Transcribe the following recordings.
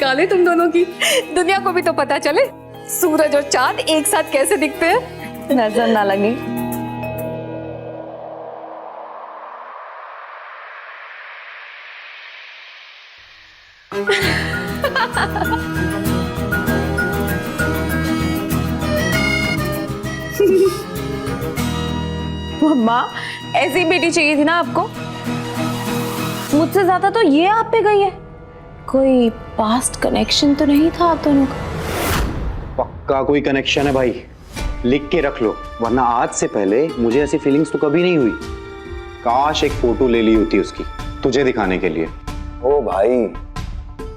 निकाले तुम दोनों की, दुनिया को भी तो पता चले सूरज और चांद एक साथ कैसे दिखते हैं। नजर ना लगे। मम्मा, ऐसी बेटी चाहिए थी ना आपको। मुझसे ज्यादा तो ये आप पे गई है। कोई पास्ट कनेक्शन तो नहीं था आप दोनों का? पक्का कोई कनेक्शन है भाई, लिख के रख लो, वरना आज से पहले मुझे ऐसी फीलिंग्स तो कभी नहीं हुई। काश एक फोटो ले ली होती उसकी तुझे दिखाने के लिए। ओ भाई,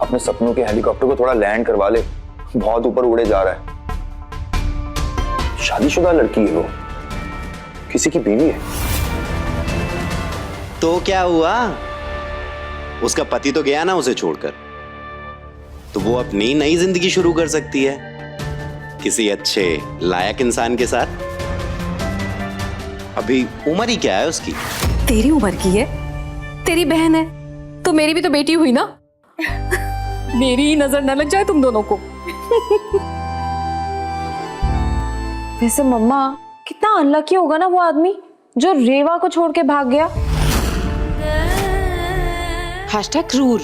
अपने सपनों के हेलीकॉप्टर को थोड़ा लैंड करवा ले, बहुत ऊपर उड़े जा रहा है। शादीशुदा लड़की है वो, किसी की बीवी है। तो क्या हुआ, उसका पति तो गया ना उसे छोड़कर, तो वो अपनी नई जिंदगी शुरू कर सकती है किसी अच्छे लायक इंसान के साथ। अभी उम्र ही क्या है उसकी? तेरी उम्र की है, तेरी बहन है, तो मेरी भी तो बेटी हुई ना। मेरी ही नजर न लग जाए तुम दोनों को। वैसे मम्मा, कितना अनलकी होगा ना वो आदमी जो रेवा को छोड़ के भाग गया। क्रूर।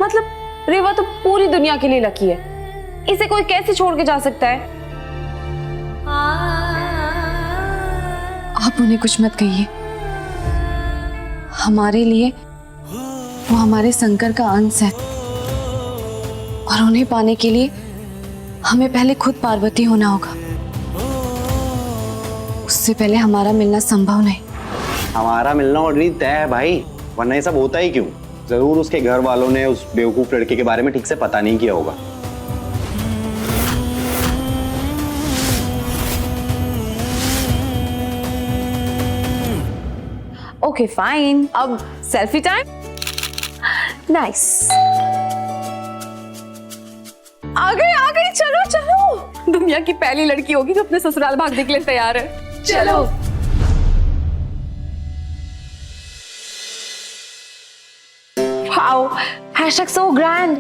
मतलब रेवा तो पूरी दुनिया के लिए लकी है, इसे कोई कैसे छोड़ के जा सकता है? आप उन्हें कुछ मत कहिए, हमारे लिए वो हमारे शंकर का अंश है, और उन्हें पाने के लिए हमें पहले खुद पार्वती होना होगा। उससे पहले हमारा मिलना संभव नहीं। हमारा मिलना ऑलरेडी तय है भाई, वरना ये सब होता ही क्यों? जरूर उसके घर वालों ने उस बेवकूफ लड़के के बारे में ठीक से पता नहीं किया होगा। ओके फाइन, अब सेल्फी टाइम। नाइस, आ गई, चलो चलो। दुनिया की पहली लड़की होगी जो अपने ससुराल भागने के लिए तैयार है। चलो। वाओ, हैशटैग सो ग्रैंड।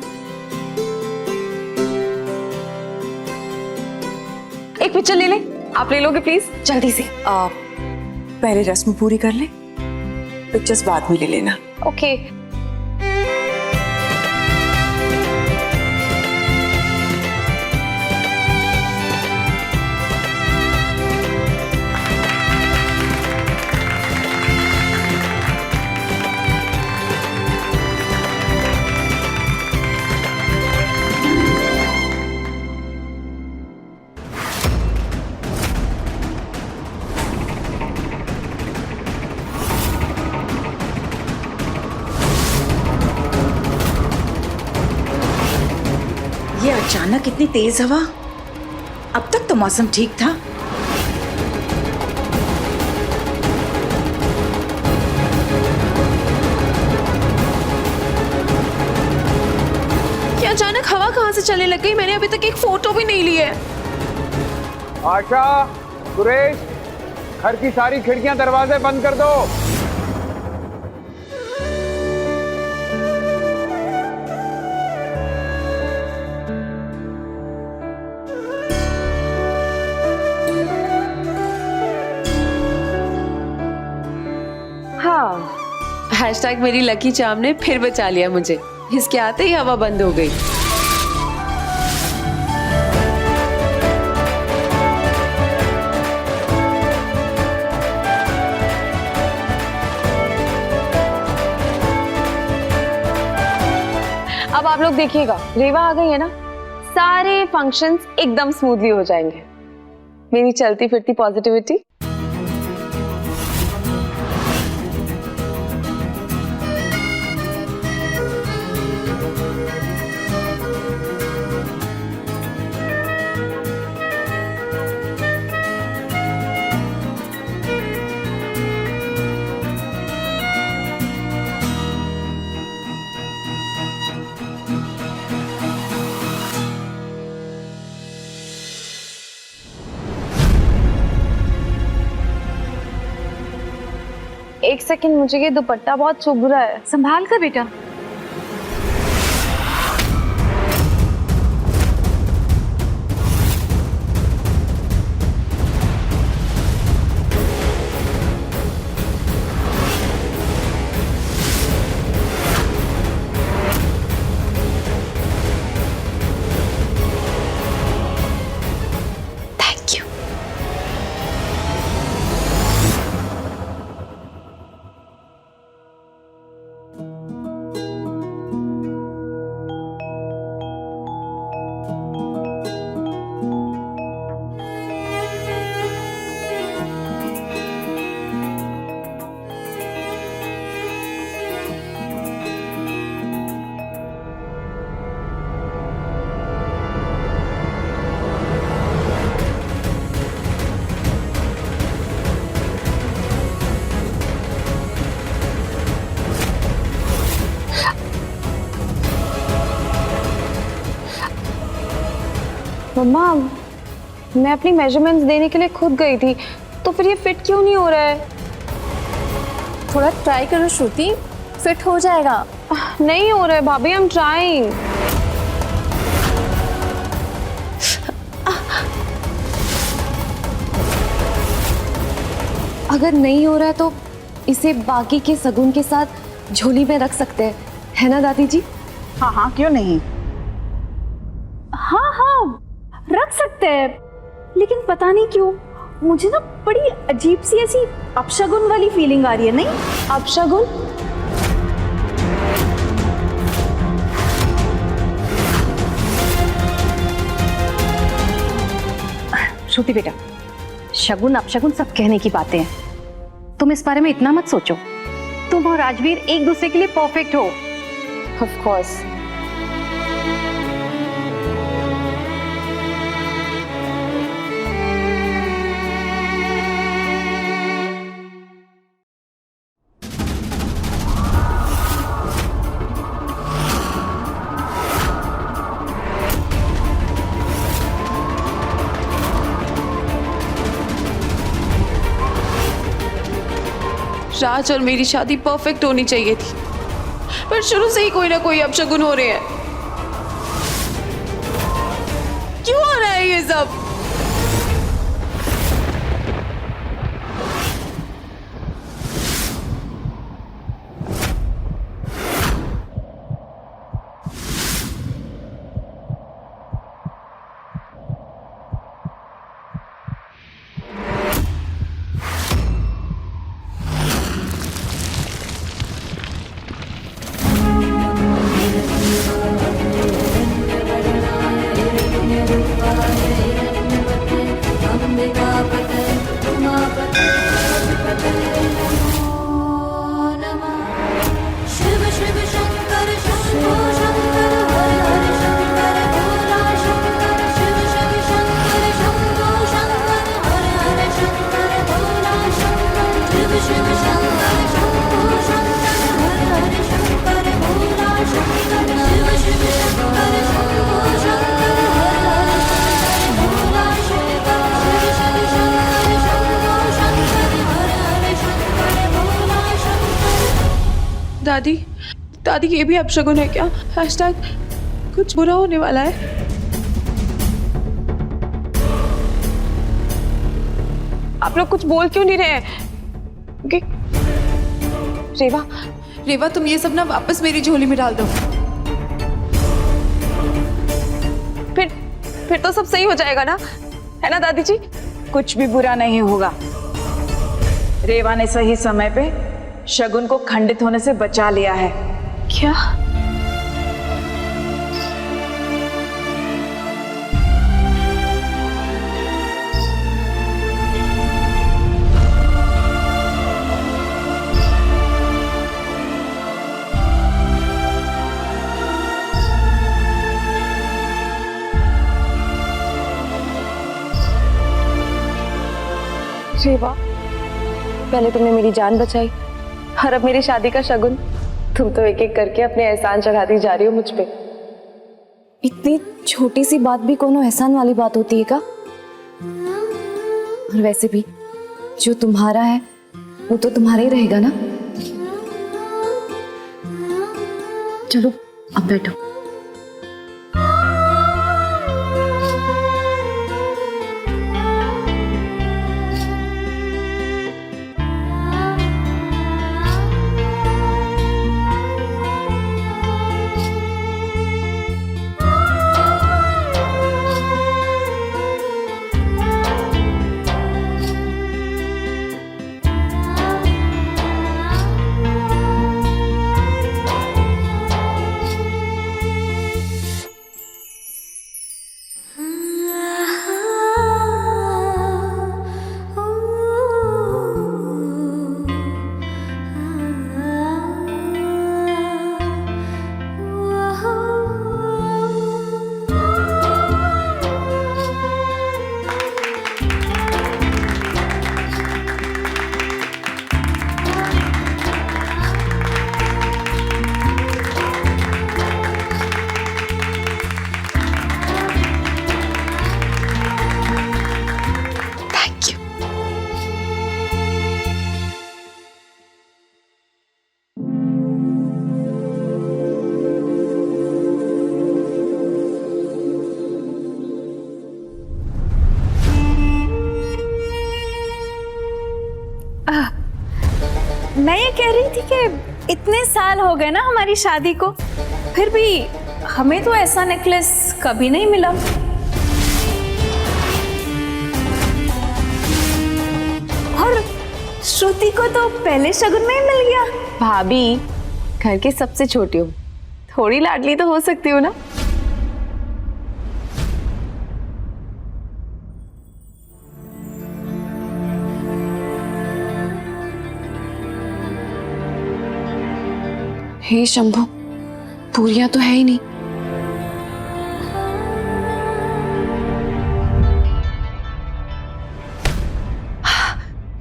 एक पिक्चर ले ले, आप ले लोगे प्लीज, जल्दी से। आप पहले रस्म पूरी कर ले, पिक्चर्स बाद में ले लेना। ओके। ये अचानक इतनी तेज हवा, अब तक तो मौसम ठीक था। ये अचानक हवा कहाँ से चलने लग गई? मैंने अभी तक एक फोटो भी नहीं ली है। आशा, सुरेश, घर की सारी खिड़कियां दरवाजे बंद कर दो। हाँ, हैशटैग मेरी लकी चार्म ने फिर बचा लिया मुझे। इसके आते ही हवा बंद हो गई। अब आप लोग देखिएगा, रेवा आ गई है ना, सारे फंक्शंस एकदम स्मूथली हो जाएंगे। मेरी चलती फिरती पॉजिटिविटी। एक सेकंड, मुझे ये दुपट्टा बहुत चुभ रहा है। संभाल कर बेटा। मम्मा, मैं अपनी मेजरमेंट्स देने के लिए खुद गई थी, तो फिर ये फिट क्यों नहीं हो रहा है? थोड़ा ट्राई करो श्रुति, फिट हो जाएगा। नहीं हो रहा है भाभी, आई एम ट्राइंग। अगर नहीं हो रहा है तो इसे बाकी के सगुन के साथ झोली में रख सकते हैं, है ना दादी जी? हाँ हाँ, क्यों नहीं। हाँ हाँ, रख सकते हैं, लेकिन पता नहीं क्यों मुझे ना बड़ी अजीब सी ऐसी अपशगुन वाली फीलिंग आ रही है। नहीं अपशगुन? श्रुति बेटा, शगुन अपशगुन सब कहने की बातें हैं, तुम इस बारे में इतना मत सोचो। तुम और राजवीर एक दूसरे के लिए परफेक्ट हो। Of course. राज और मेरी शादी परफेक्ट होनी चाहिए थी, पर शुरू से ही कोई ना कोई अपशगुन हो रहे हैं। क्यों हो रहा है ये सब? दादी, दादी ये भी अपशगुन है क्या? हैशटैग कुछ बुरा होने वाला है। आप लोग कुछ बोल क्यों नहीं रहे हैं? रेवा, रेवा तुम ये सब ना वापस मेरी झोली में डाल दो। फिर तो सब सही हो जाएगा ना, है ना दादी जी? कुछ भी बुरा नहीं होगा। रेवा ने सही समय पे शगुन को खंडित होने से बचा लिया है। क्या? रेवा, पहले तुमने मेरी जान बचाई और अब मेरी शादी का शगुन। तुम तो एक एक करके अपने एहसान चढ़ाती जा रही हो मुझ पे। इतनी छोटी सी बात भी कोनो एहसान वाली बात होती है क्या? और वैसे भी जो तुम्हारा है वो तो तुम्हारा ही रहेगा ना। चलो अब बैठो। मैं ये कह रही थी कि इतने साल हो गए ना हमारी शादी को, फिर भी हमें तो ऐसा नेकलेस कभी नहीं मिला। और श्रुति को तो पहले शगुन में ही मिल गया। भाभी, घर के सबसे छोटी हूँ, थोड़ी लाडली तो हो सकती हूँ ना। हे शंभू, पूरियां तो है ही नहीं।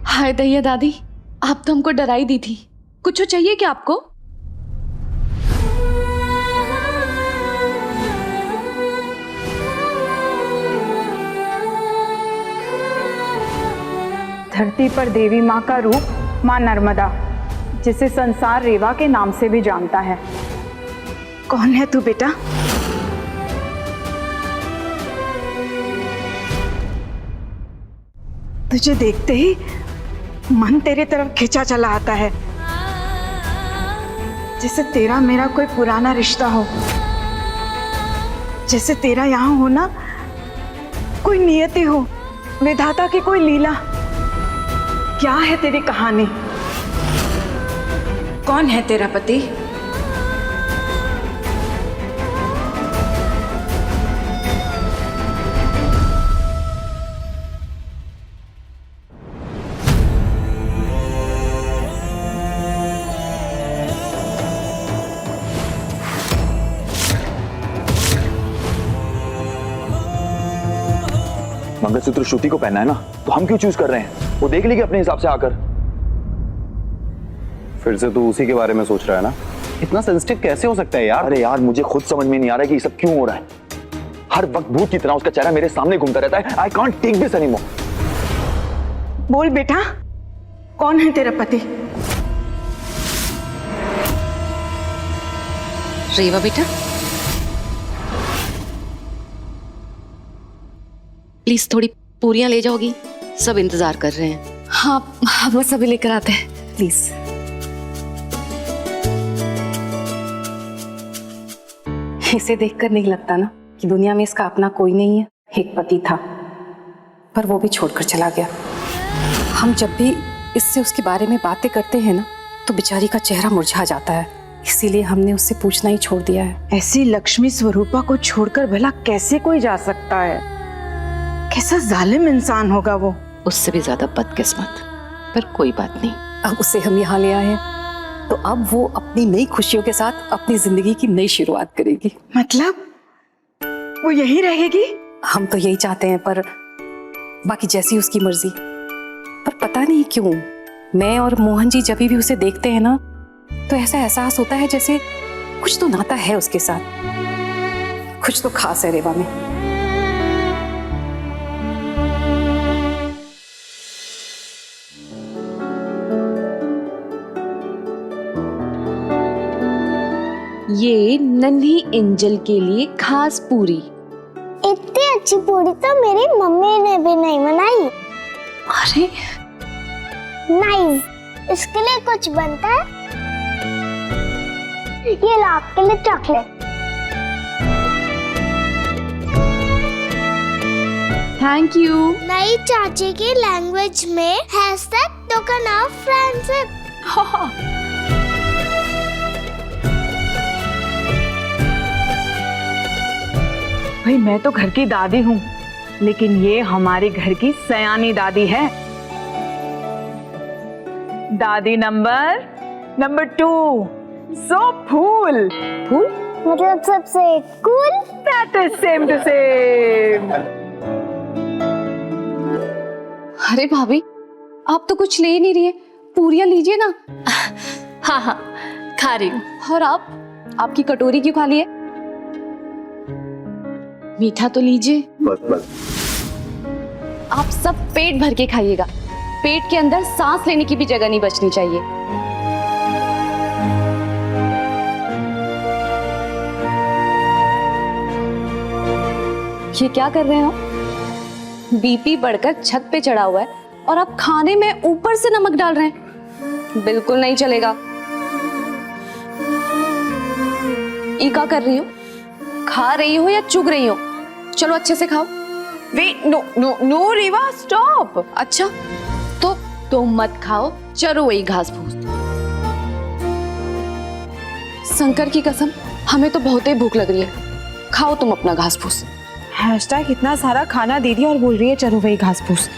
हाय दैया दादी, आप तो हमको डरा ही दी थी। कुछ चाहिए क्या आपको? धरती पर देवी माँ का रूप माँ नर्मदा, जिसे संसार रेवा के नाम से भी जानता है। कौन है तू बेटा? तुझे देखते ही मन तेरे तरफ खिंचा चला आता है, जैसे तेरा मेरा कोई पुराना रिश्ता हो, जैसे तेरा यहाँ होना कोई नियति हो, विधाता की कोई लीला। क्या है तेरी कहानी? कौन है तेरा पति? मंगलसूत्र श्रुति को पहनना है ना, तो हम क्यों चूज कर रहे हैं? वो देख लेगी अपने हिसाब से आकर। फिर से तू उसी के बारे में सोच रहा है ना? इतना सेंसिटिव कैसे हो सकता है यार? अरे यार, मुझे खुद समझ में नहीं आ रहा कि ये सब क्यों हो रहा है। हर वक्त भूत की तरह उसका चेहरा मेरे सामने घूमता रहता है। I can't take this anymore. बोल बेटा, कौन है तेरा पति? रेवा बेटा, प्लीज थोड़ी पूरियां ले जाओगी, सब इंतजार कर रहे हैं। हाँ, वो सभी लेकर आते हैं, प्लीज। इसे देखकर नहीं लगता ना कि दुनिया में इसका अपना कोई नहीं है। एक पति था, पर वो भी छोड़कर चला गया। हम जब भी इससे उसके बारे में बातें करते हैं ना, तो बेचारी का चेहरा मुरझा जाता है। इसीलिए हमने उससे पूछना ही छोड़ दिया है। ऐसी लक्ष्मी स्वरूपा को छोड़कर भला कैसे कोई जा सकता है? कैसा जालिम इंसान होगा वो। उससे भी ज्यादा बदकिस्मत, पर कोई बात नहीं। अब उसे हम यहाँ ले आए हैं, तो अब वो अपनी नई खुशियों के साथ अपनी जिंदगी की नई शुरुआत करेगी। मतलब वो यही रहेगी? हम तो यही चाहते हैं, पर बाकी जैसी उसकी मर्जी। पर पता नहीं क्यों मैं और मोहन जी जब भी उसे देखते हैं ना, तो ऐसा एहसास होता है जैसे कुछ तो नाता है उसके साथ, कुछ तो खास है रेवा में। ये नन्ही एंजल के लिए खास पूरी। इतनी अच्छी पूरी तो मेरी मम्मी ने भी नहीं बनाई। अरे नाइस, इसके लिए कुछ बनता है? ये लो आपके लिए चॉकलेट। Thank you. नई चाची की लैंग्वेज में हैशटैग टोकन ऑफ फ्रेंडशिप। भाई मैं तो घर की दादी हूँ, लेकिन ये हमारे घर की सयानी दादी है। दादी नंबर 2। सो फूल मतलब सबसे cool. That is same to same. अरे भाभी, आप तो कुछ ले ही नहीं रही है, पूरियां लीजिए ना। हाँ हाँ, खा रही हूँ। और आप, आपकी कटोरी क्यों खाली है? मीठा तो लीजिए। बस आप सब पेट भर के खाइएगा, पेट के अंदर सांस लेने की भी जगह नहीं बचनी चाहिए। ये क्या कर रहे हो? बीपी बढ़कर छत पे चढ़ा हुआ है और आप खाने में ऊपर से नमक डाल रहे हैं। बिल्कुल नहीं चलेगा। ई क्या कर रही हो? खा रही हो या चुग रही हो? चलो अच्छे से खाओ। वेट, नो नो नो रेवा, स्टॉप। अच्छा तो तुम मत खाओ, चलो वही घास फूस। शंकर की कसम, हमें तो बहुत ही भूख लग रही है। खाओ तुम अपना घास फूस। हैशटैग इतना सारा खाना दे दिया और बोल रही है चलो वही घास फूस।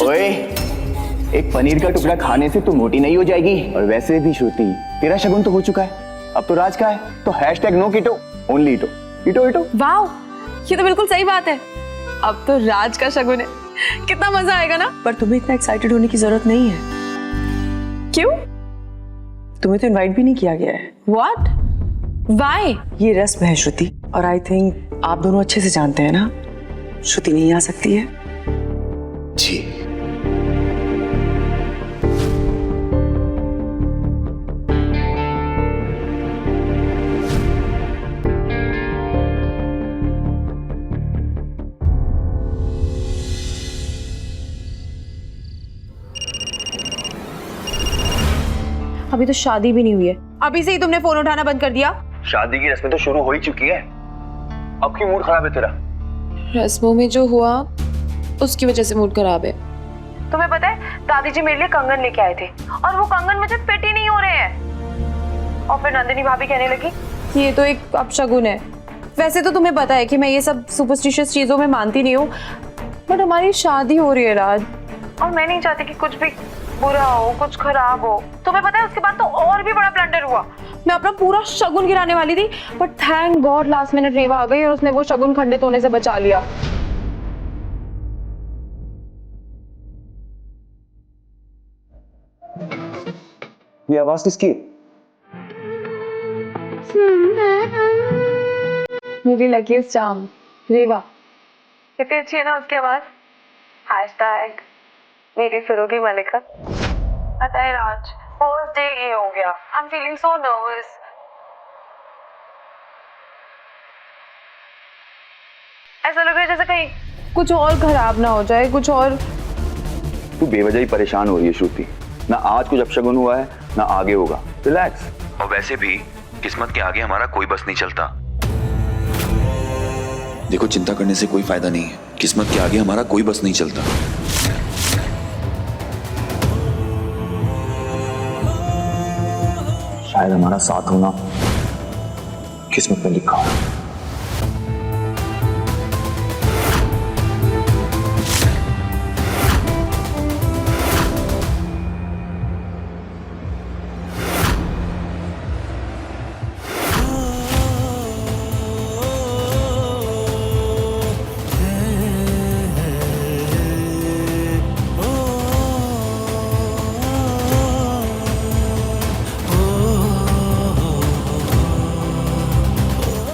ओए, एक पनीर का टुकड़ा खाने से तू मोटी नहीं हो जाएगी। और वैसे भी श्रुति, तेरा शगुन तो हो चुका है, अब तो राज का है। तो हैशटैग नो कीटो, ओनली ईटो। ईटो ईटो। वाओ, ये तो बिल्कुल सही बात है। अब तो राज का शगुन है, कितना मजा आएगा ना। पर तुम्हें इतना एक्साइटेड होने की जरूरत नहीं है। क्यों? तुम्हें तो इनवाइट भी नहीं किया गया है। व्हाट? व्हाई? ये रस्म है श्रुति, और आई थिंक आप दोनों अच्छे से जानते हैं ना, श्रुति नहीं आ सकती है। जी अभी तो शादी भी नहीं हुई है, अभी से ही तुमने फोन उठाना बंद कर दिया। शादी की रस्में तो शुरू हो ही चुकी है, अब क्यों मूड खराब है तेरा? रस्मों में जो हुआ उसकी वजह से मूड खराब है। तुम्हें पता है दादी जी मेरे लिए कंगन लेके आए थे और वो कंगन मुझे फिट ही नहीं हो रहे हैं। और फिर नंदिनी भाभी कहने लगी कि ये तो एक अपशगुन है। वैसे तो तुम्हें पता है कि मैं ये सब सुपरस्टिशियस चीजों में मानती नहीं हूँ, बट हमारी शादी हो रही है राज, और मैं नहीं चाहती कि कुछ भी बुरा हो, कुछ खराब हो। तुम्हें पता है उसके बाद तो और भी बड़ा ब्लंडर हुआ। मैं अपना पूरा शगुन गिराने वाली थी, but thank God last minute Reva आ गई और उसने वो शगुन खंडित होने से बचा लिया। ये आवाज किसकी? मेरी लकीस्ट चाम रेवा। कितनी अच्छी है ना उसकी आवाज। हैशटैग मेरी फिरोगी मलिका। पता है राज, फर्स्ट डे ये हो गया। I am feeling so nervous. ऐसा लग रहा है जैसे कहीं कुछ और खराब ना हो जाए, कुछ और। तू बेवजह ही परेशान हो रही है श्रुति। ना आज कुछ अपशगुन हुआ है, ना आगे होगा। रिलैक्स। और वैसे भी किस्मत के आगे हमारा कोई बस नहीं चलता। देखो, चिंता करने से कोई फायदा नहीं है। किस्मत के आगे हमारा कोई बस नहीं चलता। शायद हमारा साथ होना किस्मत में लिखा है।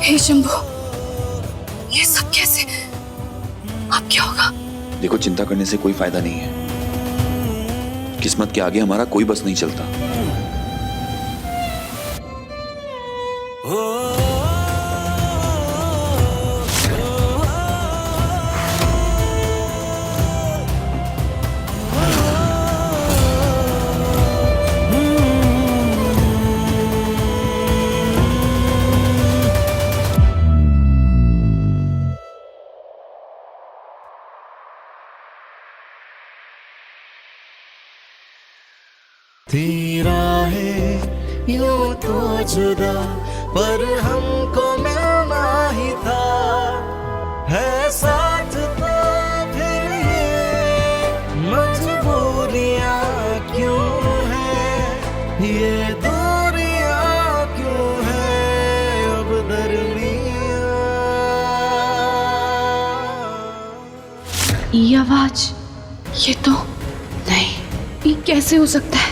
हे शंभू, ये सब कैसे? अब क्या होगा? देखो, चिंता करने से कोई फायदा नहीं है। किस्मत के आगे हमारा कोई बस नहीं चलता। तेरा है यूं तो जुदा, पर हमको मिलना ही था। है साथ तो फिर ये मजबूरियां क्यों है, ये दूरियां क्यों है अब दरमियां। ये आवाज, ये तो नहीं, ये कैसे हो सकता है?